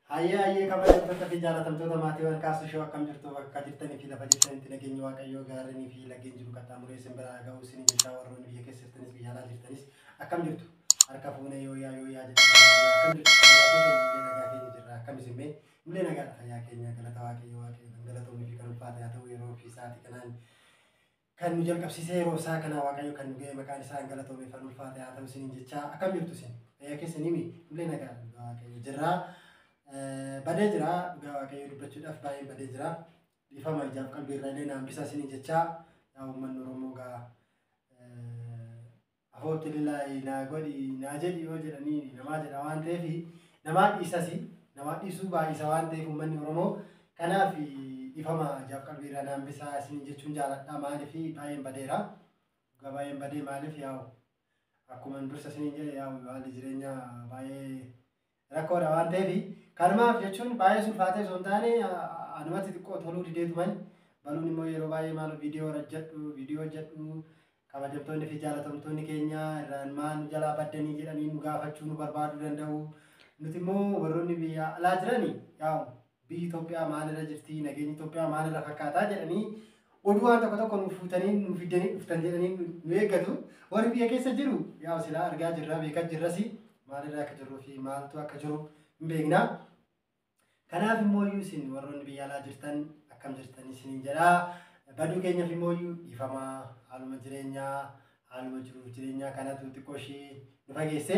Hayya kabajamtoota fi jaalatamtoota maatii warqaasu shoo akkam jirtu bakka jirtanii fi lafa jirtanitti nageenyi waaqayyoo gaarreenii fi laggeen jiru qaxxaamuree isin biraa ga'uu isin jechaa warroonni biyya keessa jirtanis biyya alaa jirtanis akkam jirtu harka fuunee yooyaa jedhanii akkam jirtu nagaa keenya jirra akkam isin mee mullee nagaadha fayyaa keenya galata waaqayyoo galatoomii fi kan ulfaate haa ta'u yeroo fi sa'aatii kanaan kan nu jalqabsiisee yeroo isaa kana waaqayyo kan nu ga'e maqaan isaa galatoomii fi ulfaate haa ta'u isin jechaa akkam jirtu isin fayyaa keessanii mullee nagaadha waaqayyo jirra. Badee jira dhugaa waaqayyoo dubbachuudhaaf baay'ee badee jira ifama ijaaf qalbiirraalee naan bisa isin jechaa yaa uummanni Oromoo gaa afootti lillaahi naa godhi naa jedhi yoo jedhanii namaa jedha waan ta'eef namaa dhiisuu baay'isa waan ta'eef uummanni Oromoo kanaaf ifama ijaaf qalbiirraa naan bisa isin jechuun jaaladha maaliif baay'een badeera dhugaa baay'een badee maaliif yaa akkuma dursa isin jedhe yaa haalli jireenyaa baay'ee rakkoodha waan ta'eef kanumaaf jechuun baay'ee sulfaatee osoo hin taane anumatti xiqqoo toluu dideetu mali baluun immoo yeroo baay'ee maal viidiyoo hojjedhu kabajamtoonni fi jaalatamtoonni keenya irraan maal nu jalaa baddanii jedhanii nu gaafachuu nu barbaaduu danda'u nuti immoo warroonni biyya alaa jirani yaa biyyi Itoophiyaa maalirra jirti nageenyi Itoophiyaa maalirra fakkaataa jedhanii oduu waan tokko nu fuutanii nu fidanii dhuftan jedhanii nu eeggatu warri biyya keessa jiru yaa silaa argaa jirra beekaa jirrasi maalirra akka jiruu fi maaltu akka jiru hin beekna. Kanaaf immoo isin warroonni biyya alaa jirtan akkam jirtan isin jedha. Baduu keenyaaf immoo ifamaa haaluma jireenyaa haaluma jiruuf jireenyaa kanatu xiqqoo ishee nu fageesse.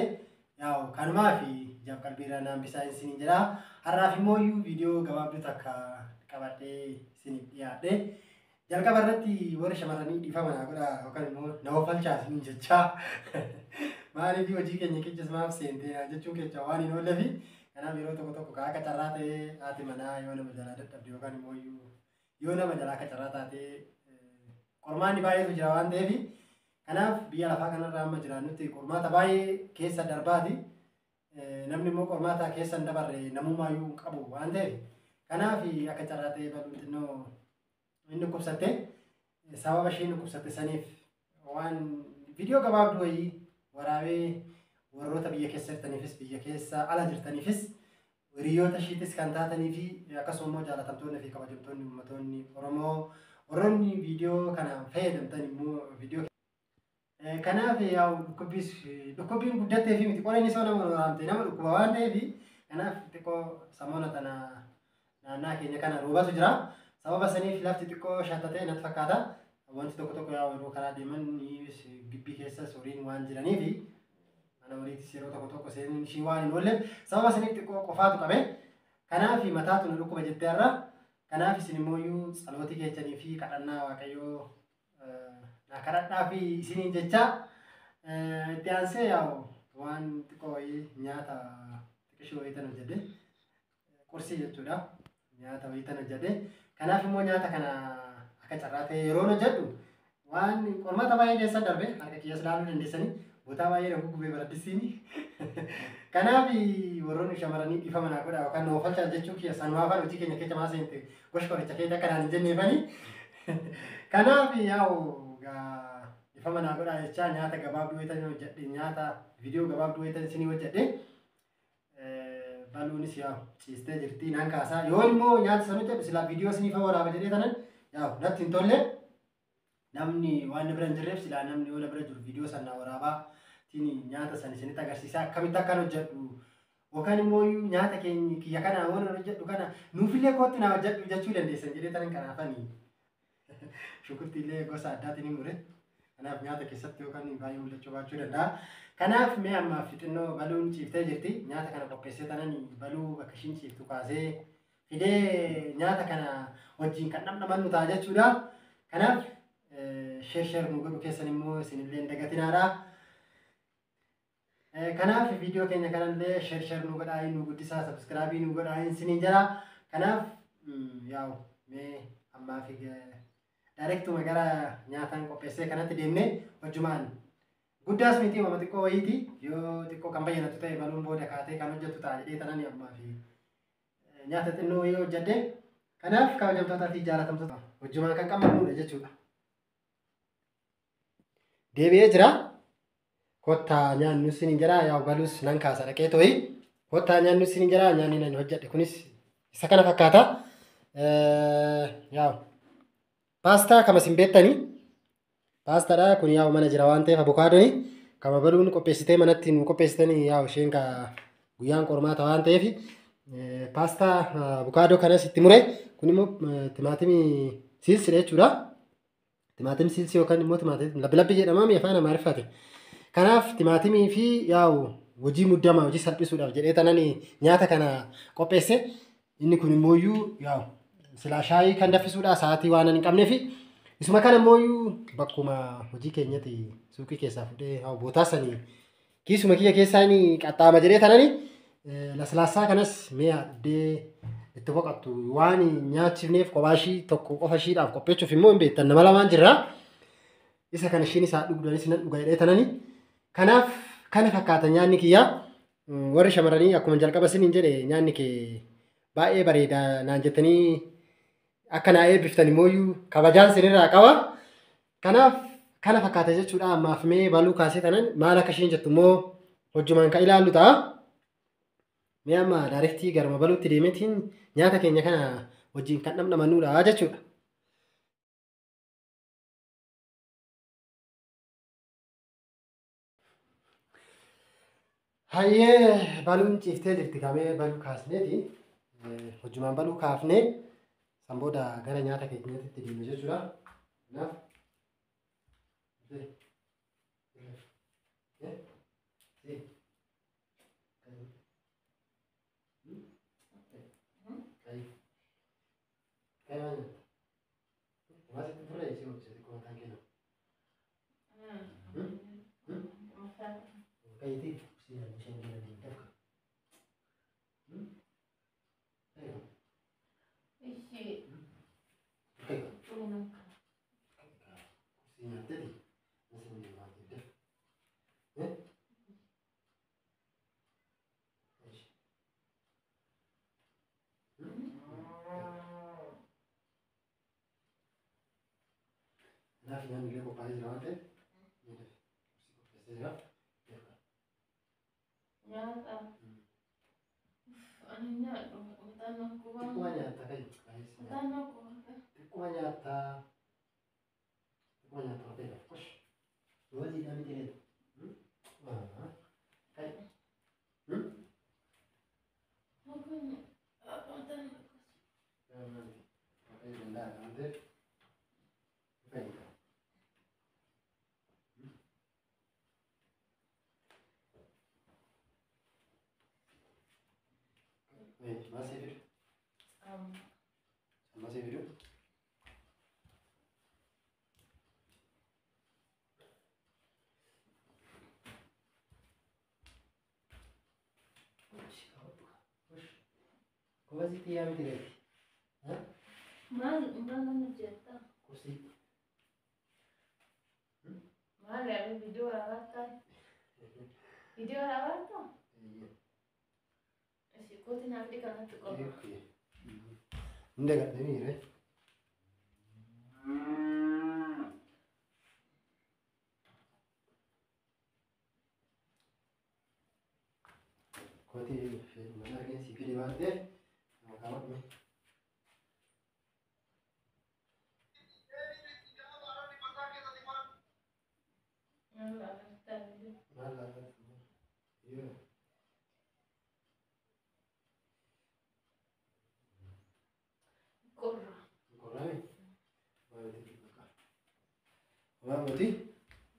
Yaa kanumaaf ijaaf qalbiirraa naan bisaa isin jedha. Har'aaf immoo viidiyoo gabaabduu takka qabadhee isin dhiyaadhe. Jalqaba irratti warri shamarranii dhiifama naa godha yookaan immoo nama falchaa isin jechaa. Maaliif hojii keenya qiccismaaf seentee jechuun kecha waan hin oolleef kanaaf yeroo tokko akka carraa ta'ee haati manaa yoo nama jalaa dadhabde yookaan immoo yoo nama jalaa akka carraa taatee qormaanni baay'eetu jira waan ta'eef kanaaf biyya lafaa kanarraa amma jiraannutti qormaata baay'ee keessa darbaati namni immoo qormaata keessa hin dabarre namummaayyuu qabu waan ta'eef kanaaf akka carraa ta'ee baluun xinnoo inni dhukkubsatte sababa isheen dhukkubsatte saniif waan viidiyoo gabaabduu wayii waraabee warroota biyya keessa jirtaniifis biyya keessa ala jirtaniifis hiriyoota ishiitis kan taatanii fi akkasuma immoo jaalatamtoonni fi kabajamtoonni uummattoonni Oromoo warroonni viidiyoo kana fayyadamtan immoo viidiyoo kanaaf yaa dhukkubbiin guddattee fi miti qoreen isaa nama waraabte nama dhukkuba waan ta'eef kanaaf xiqqoo samoona tana naannaa keenya kana roobatu jira sababa saniif lafti xiqqoo shaattatee natti fakkaata wanti tokko yaa yeroo karaa deeman gibbii keessas horiin waan jiraniif mana horiitis yeroo tokko seenin ishii waan hin oolle sababa saniif xiqqoo qofaatu qabe kanaaf mataatu nu dhukkuba jettee irra kanaaf isin immoo tsalootii keessanii fi kadhannaa waaqayyoo naa kadhadhaa fi isiniin jecha itti aansee yaa waan xiqqoo wayii nyaata xiqqishoo wayii tan hojjedhe qursii jechuudha nyaata wayii tan hojjedhe kanaaf immoo nyaata kana akka carraa ta'e yeroo hojjedhu waan qormaata baay'ee keessa darbe harka kiyyaas ilaaluu dandeessanii botaa baay'ee na guggubee baraddisiini. Kanaaf warroonni shamarranii dhiifama naa godha yookaan nama falchaa jechuu kiyya sanumaaf hojii keenya keessa maa seente gosh qoricha keessa akka naan hin jenneefani. Kanaaf yaa'u dhiifama naa godha jechaa nyaata gabaabduu wayitan hojjedhe nyaata viidiyoo gabaabduu wayitan isinii hojjedhe. Baluunis yaa ciistee jirti naan kaasaa yoo immoo nyaata sana hojjedhu silaa viidiyoo isinii fa waraaba jedhee tanan yaa natti hin tolle namni waan bira hin jirreef silaa namni yoo bira jiru viidiyoo sana waraabaa tini nyaata sana isinitti agarsiisaa akkamitti akkan hojjedhu yookaan immoo nyaata keenya kiyya kana waan hojjedhu kana nuufillee kootti naa hojjedhu jechuu dandeessan jedhee tanan kanaafanii shunkurtiillee gosa addaatiin hin mure kanaaf nyaata keessatti yookaan baay'ee mul'achuu baachuu danda'a. Kanaaf mee ammaaf xinnoo baluun ciiftee jirti nyaata kana qopheessee tanan baluu bakka ishiin ciiftu kaasee fidee nyaata kana wajjin kan dhamdhamannu ta'a jechuudha. Kanaaf sheer nu godhu keessan immoo isinillee hin dagatinaadha. Kanaaf viidiyoo keenya kanallee sheer nu godhaa nu guddisaa sabskraabii nu godhaa isiniin jira. Kanaaf yaa'u mee ammaaf daayirektuma gara nyaataan qopheessee kanatti deemnee wajjumaan guddaas miti mama xiqqoo wayiiti yoo xiqqoo kan bayyanatu ta'e baluun booda kaatee kan hojjettu ta'a jedhee tanan ammaaf nyaata xinnoo yoo hojjedhe kanaaf kabajamtootaa fi jaalatamtoota wajjumaan kan qabamuudha jechuudha. Deebi'ee jira kottaa nyaannu isin jira yaa balus nan kaasa dhaqee to'i Kottaa nyaanni isin jira nyaanni nani hojjedhe kunis isa kana fakkaata. Yaa paastaa kama isin beektanii paastaadha kun yaa mana jira waan ta'eef abukaadooni kama baluun qopheessitee manatti nu qopheessitanii yaa isheen ka guyyaan qormaata waan ta'eef paastaa abukaadoo kanas itti mure kun immoo timaatimii siilsidha jechuudha. Timaatimii siilsii yookaan immoo timaatimii lablabbii jedhama afaan Amaariffaatiin. Kanaaf timaatimii fi yaa'u hojii muddamaa hojii salphisuudhaaf jedhee tanan nyaata kana qopheesse inni kun immoo yaa'u silaa shaayii kan danfisuudha sa'aatii waan hin qabneef isuma kana immoo bakkuma hojii keenyatti suuqii keessaa fudhee bootaa sanii kiisuma kiyya keessaa inni qaxxaama jedhee tanan laslaasaa kanas mee addee itti boqottu waan nyaachifneef kophaashii tokko qofa ishiidhaaf qopheessuuf immoo hin beektan nama lamaan jirra. Isa kana ishiin isaa dhugdanis nan dhuga jedhee tanani. Kanaaf kana fakkaata nyaanni kiyya warri shamarranii akkuma jalqaba isiniin jedhe nyaanni kee baay'ee bareeda naan jettanii akka naa eebbiftani mooyyuu kabajaan sinirraa qaba. Kanaaf kana fakkaata jechuudha ammaaf mee baluu kaasee tanan maal akka isheen jettu immoo hojjumaan kan ilaallu ta'a. Mee amma daarektii garuma baluutti deemeetiin nyaata keenya kana wajjin kan dhamdhamannuudha jechuudha. Hayyee baluun ciiftee jirti kamee baluu kaasneeti hojjumaan baluu kaafnee san booda gara nyaata keenyatti deemne jechuudha. Kanaaf nyaanni illee qophaa'ee jira waan ta'eef nyaata ani nyaadhu mataan akkuma xiqquma nyaata kan mataan akkuma xiqquma nyaata ofeera kosh wajii dhaan jedhee kan masih video masih video kau masih tiap tidak mal menjata kursi mal ya video rawat kan Koti nanti kan tu kau. Tidak kat sini ni. Koti mana lagi si pilih mana deh? Kamat ni. Wah, berarti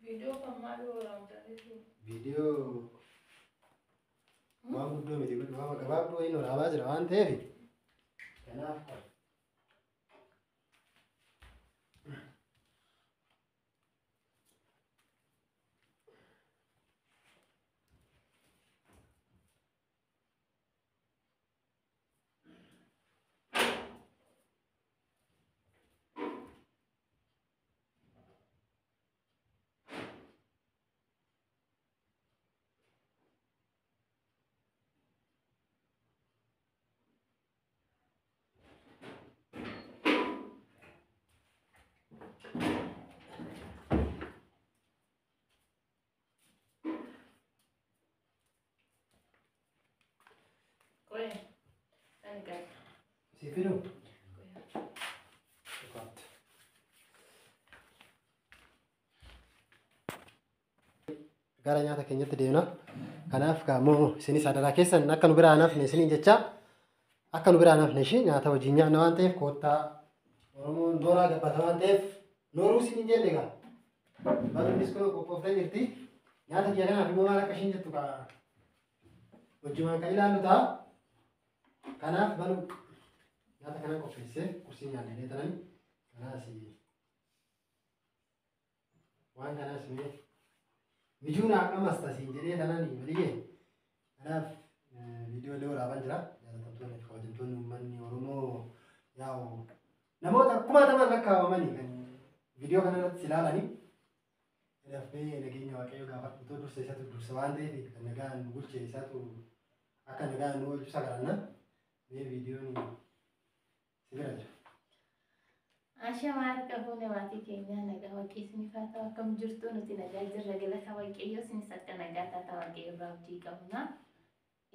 Video kemarin orang tadi tu. video mau dua mesti kan mau kebab dua ini orang aja orang teh. Kenapa? egaa. Si fidu. Gara nyaata keenyatti deemna. Kanaaf gamoo isinis adaraa keessan akka nu biraa hafne isiniin jecha akka nu biraa hafne ishii nyaata wajjin nyaanna waan ta'eef koottaa Oromoon nooraa gabbata waan ta'eef nooruu isiniin jenne egaa. Barumnis kun qophooftee jirti. Nyaata kiyya kanaaf immoo maal akka ishiin jettu wajjumaan kan ilaallu ta'a. Kanaaf balu nyaata kana qopheessee kursii nyaannee tanan kanaas waan kanaas mijuun akkamas tasiin jedhee tanan waliyyee. Kanaaf viidiyoolee waraabaan jira. Jaallatamtoonni fi kabajamtoonni uummanni Oromoo yaa'u namoota kumaataman lakkaa'amanii kan viidiyoo kana irratti ilaalanii dafee nageenya waaqayyoo gaafatu dursa isaatu dursa waan ta'eef kan nagaan bulchee isaatu akka nagaan nu oolchu sagalanna mee viidiyoon si bira jira. Ashamaa harka fuune maatii keenyaa nagaa waaqii isiniif haa ta'u akkam jirtu nuti nagaa jirra galata waaqayyoo isinis akka nagaa taata waaqayyo irraa abdii qabna.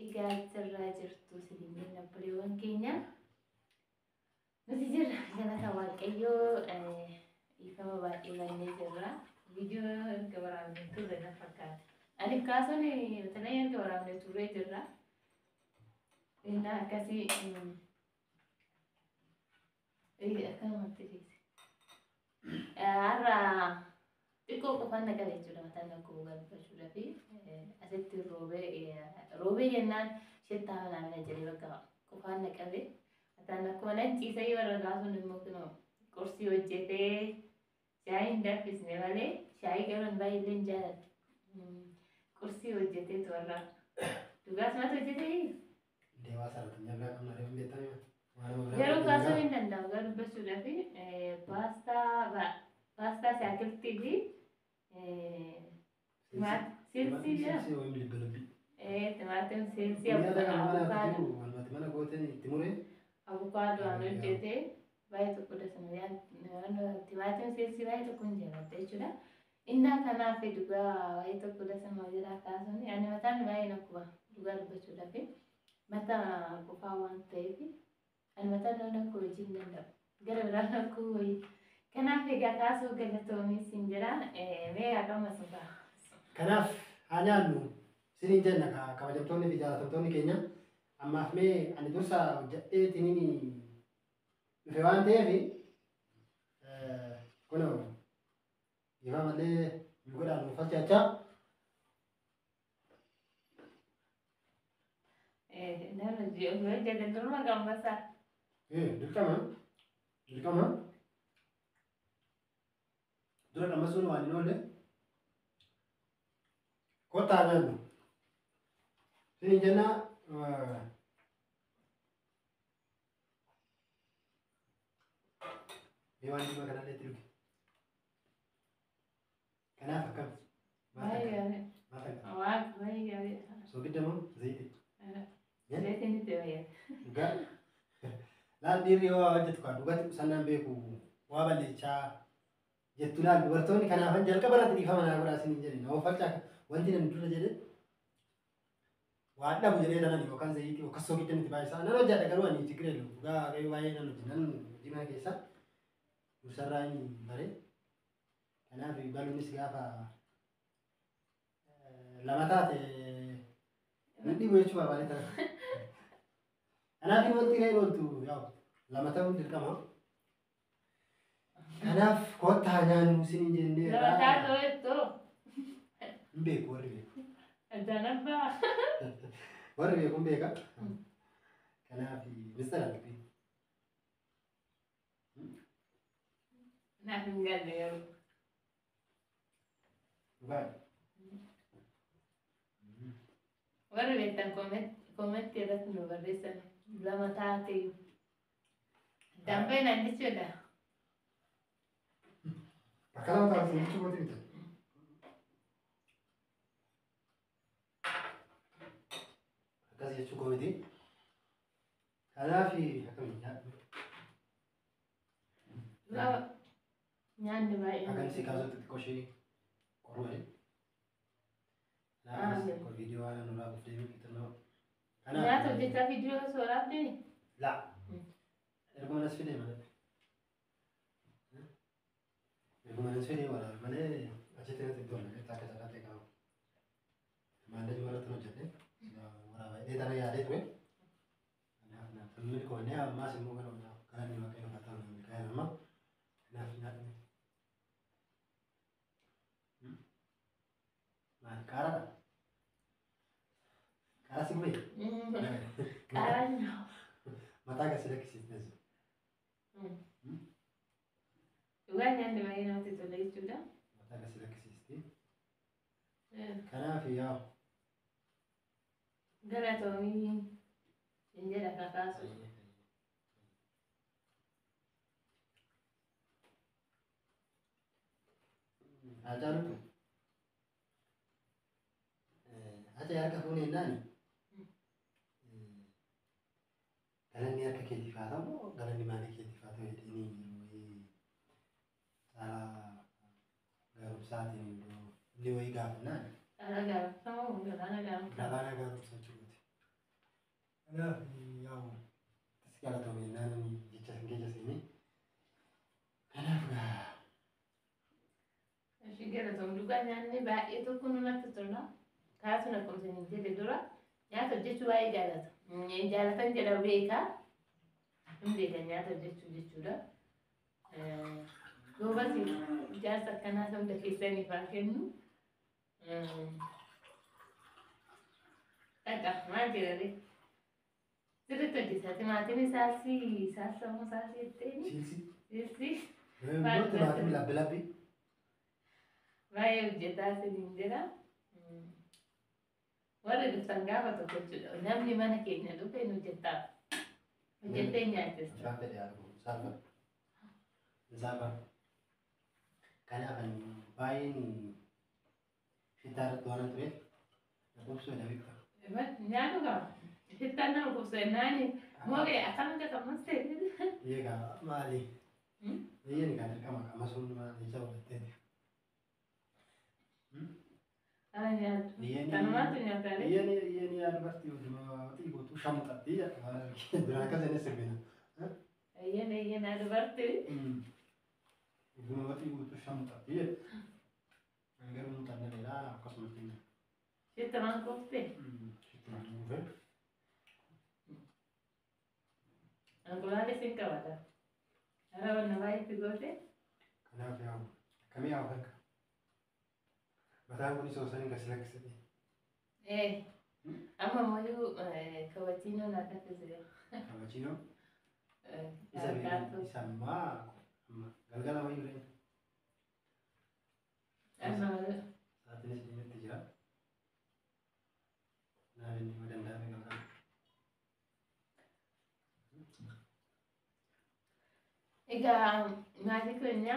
Egaa sirraa jirtu siliin nabboleewwan keenya nuti jirra galata waaqayyoo ifama baay'ee bannee jirra. Viidiyoo erga waraabnee turre na fakkaata. Ani kaasuun tanaa erga waraabnee turree jirra. Inna akkasii akkanumatti geesse. Har'a xiqqoo qofaan naqabe jechuudha mataan akkoo galfachuudha fi asitti roobee jennaan shettaa naamina jedhee bakka qofaan naqabe mataan akkoo nan ciisee warra kaasuun immoo kunoo qursii hojjetee shaayiin danfisne malee shaayii garuun baay'ee jaalladha. Qursii hojjeteetu warra dhugaas mata hojjetee Deewaa sararaan nyaataa kan malee beekame. Yeroo kaasuu hin danda'u garuu dubbachuudhaa fi paastaa shaakirtii fi silsii jira. Timaatiin silsii avukaadoon hojjetee baay'ee tokko dasama timaatiin silsii baay'ee tokko hin jaalladha jechuudha. Innaa kanaaf dhugaa baay'ee tokko dasama jira kaasuun ani mataan baay'ee nakkuba dhugaa dubbachuudhaa fi mata qofaa waan ta'eef ani mataan loon akkoo hojii hin danda'u. Gara biraan akkoo wayii. Kanaaf egaa kaasuu galatoomii siin jira. Mee akkama suuqaa. Kanaaf haa nyaannu siniin jenna kabajamtoonni fi jaallatamtoonni keenya ammaaf mee ani dursa hojjedheetiin dhufe waan ta'eef kunoo ifa malee nu godhaan nuuf falchaachaa. Nama hojjetan duruma gammasaa. Dirqama. Dura qammasuun waan hin oolle kottaa nyaannu. Siniin jenna mee waan dhimma kanallee itti dhuge. Kanaaf akkam? Baay'ee gaarii. Baay'ee gaarii. Soogidda moo zayitii? Zayitiin itti fayyada. Laal dhiirri yoo hojjetu kan dhugatti qusannaan beeku waa balleechaa jettu laal dubartoonni kanaafan jalqaba irratti dhiifama naa godhaa isiniin jedhe nama falcaa wanti namni dura jedhe waan dhabu jedhee tanan yookaan zayitii yookaan soogidda miti baay'isaa nan hojjedha garuu ani tigiree dhugaa waaqayyo baay'ee nan hojjetan hojii mana keessa dursarraa inni bare kanaaf baluunis gaafa lama taate nan dhibu jechuu barbaade tana. Kanaaf wanti gahee ooltu yaa'u lama ta'uun dirqama. Kanaaf kottaa nyaannu isiniin jennee Lama taatoo jettoo. hin beeku warri beeku. Addaan abbaa. Warri beeku hin beeka. Kanaaf mistara dubbii. Naaf hin galle yeroo. Dhugaa. Warri beektan koomentii irratti nu barreessan lama taatee dambeen ani jechuudha. Akka lama taatee jechuu kooti miti. Akkas jechuu koomiti. Kanaaf akkamiin nyaadhu. Nyaanni baay'ee. Akkan si kaasutti xiqqoo ishee qorroo Kanaaf viidiyoo waan nurraa of deemuu qixxannoo. Nyaata hojjechaa viidiyoo sooraaf deemi. لا erguma nas fide malee erguma nas fide wala malee achitti natti tolle takka takka qabu malee jumara tano jette wala baay'ee tana yaadee ture kanaaf na filmi ko ne amma simu kana ni waaqayyo fata ni kaya amma kanaaf nyaatni maal kaara kaara sigme Kaara nyaw. mataa kasi lakkisiifnes Dhugaa nyaanni baay'ee namatti tola jechuudha. mataa kasi lakkisiisti kanaaf yaa Galatoomii hin jedha kakaasu. Ajaa'ibu acha harka fuunee naani galanni harka keetiif haa ta'u galanni maanii keetiif haa ta'u jedhanii caalaa gaarumsaatiin illee wayii gaafannaan Dhaala gaafatamu galaana gaafatamu. galaana gaarumsa jechuuti. Kanaaf yaa'u as galatoomee naani jecha hin keessa seenee kanaaf Ishee galatoom dhugaa nyaanni baay'ee tokko namatti tola. Kaasuma akkuma isin jedhe dura nyaata hojjechuu baay'ee jaalata. Jaalatan jedha beekaa. Hin beekan nyaata hojjechuu jechuudha. Goobasi ijaarsa akkanaa hunda keessaniif haa kennu. Dhaqa maal jedhani? Sirriitti hojjeta. Timaatimii saassamoo saasii jetteeni? Silsi. timaatimii labbi labbi. Baay'ee hojjetaa isiniin jira. Warri dhuftan gaafa tokko jechuudha. Namni mana keenya dhufe nu hojjetaa. Hojjettee nyaachista. Isaan fedhe arguu saalfa. Saalfa. Kanaaf baay'een fitaa irratti waan tureef lakkoofsa dhabeekta. Nyaatu qaba. Fittaan nama qubseennaani moogee akkamitti akkamas ta'e. Eegaa maali? Eeyyeen kan dirqama qama sun maal jecha walitteeti. Kanumatti nyaatanii. Iyyeen yaada bartii hojii gootuu shamuxatti biraan akka seenes sirbina. Iyyeen yaada bartii. Hojii gootuu shamuxatti garuu muuxanneedha akkasumatti. Shittamaan koftee. Shittimaan dhufe. Ankulaalee siin qabata. Hara wanna baay'eetti goote. Kanaaf yaa'u akkamii yaa'u akka. Mataan kun isa osoo hin gasi lakkisate. Amma mooyyuu kabachiinoo naa akka jira. Kabachiinoo? Isa ammaa galgala wayii ture. Saatiinis dhimmetti jira. Naaf inni ma danda'ame galgala. Egaa maatii keenya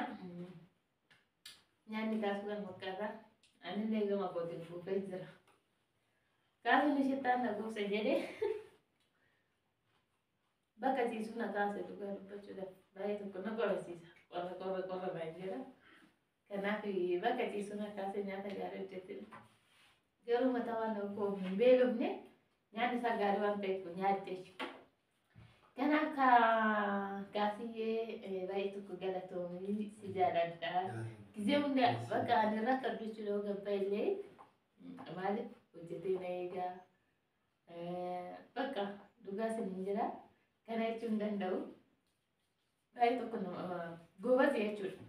nyaanni kaasuu kan fakkaata. Anillee gama kootiin fuufee jira. Kaasuun ishittaan na gosa jedhee bakka ciisuu na kaase dhugaa dubbachuudhaaf baay'ee tokko na qorrisiisa. Qorra baay'ee jira. Kanaaf bakka ciisuu na kaase nyaata gaarii hojjetedha. Garuu mataa waan tokko hin beelofne nyaanni isaa gaarii waan ta'eef nyaadde jechuudha. Kanaaf gaasiyyee baay'ee tokko galatoomii si jaaladha. Gizee hunda bakka ani irraa kan jechuudha gabba illee maaliif hojjetee na eegaa bakka dhugaa siniin jira kana jechuun hin danda'u baay'ee tokko nama goobase jechuudha.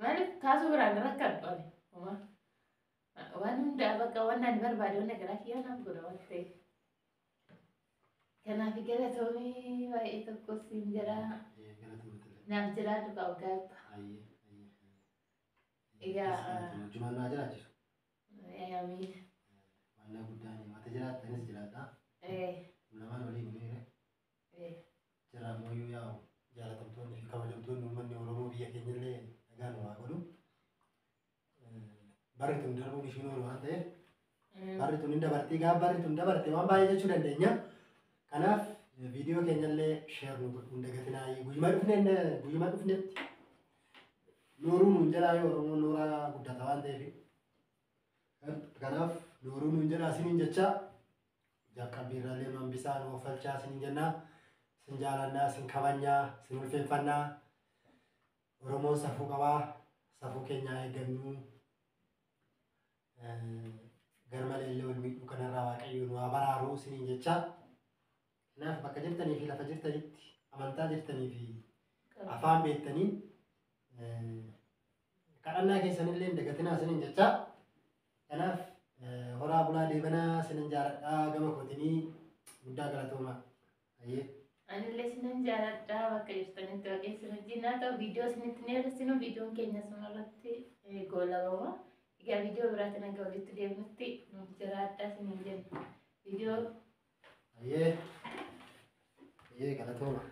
Maaliif kaasuu biraan rakkan qabe waan hundaa bakka waan ani barbaade waan garaa kiyyaa naaf godha waan ta'eef. Kanaaf galatoomii baay'ee tokko siin jira. Naaf jiraatu qaba gaabba. Egaa Jumaan naa jiraachisu. Amiin. Waan guddaan mata jiraattanis jiraata. Lamaan walii buleera. Jira mooyyuu yaa'u jaalatamtoonni fi kabajamtoonni uummanni Oromoo biyya keenyallee nagaan waa godhu. Barri tun darbuun ishiin oolu waan ta'eef barri tun hin dabartii gaafa barri tun dabarte waan baay'ee jechuu dandeenya. Kanaaf viidiyoo keenyallee sheer nu godhuun dagatinaa guyyuma dhufnetti nooruu nuun jedhaa yoo Oromoon nooraa guddata waan ta'eef. Kanaaf nooruu nuun jedhaa isiniin jecha jalqabbii irraallee man bisaan oofalchaa isiniin jennaa sin jaalannaa, sin kabajnaa, sin ulfeeffannaa. Oromoon safuu qabaa, safuu keenyaa eeggannu. Garmalee illee wal miidhuu kanarraa Waaqayyo nu haa baraaru isiniin jecha. Kanaaf bakka jirtanii fi lafa jirtanitti amantaa jirtanii fi afaan beektanii kadhannaa keessanillee hin dagatinaa isiniin jecha. Kanaaf horaa bulaa deebanaa isinin jaaladhaa gama kootinii guddaa galatoomaa. Anillee isinan jaaladhaa bakka jirtanitti Waaqayyo wajjin haa ta'u viidiyoo isinitti ni agarsiinu viidiyoon keenya sumarratti goolabama. Egaa viidiyoo biraatiin akka walitti deebinutti nuuf jiraadhaa isiniin jenna. Viidiyoo galatoomaa.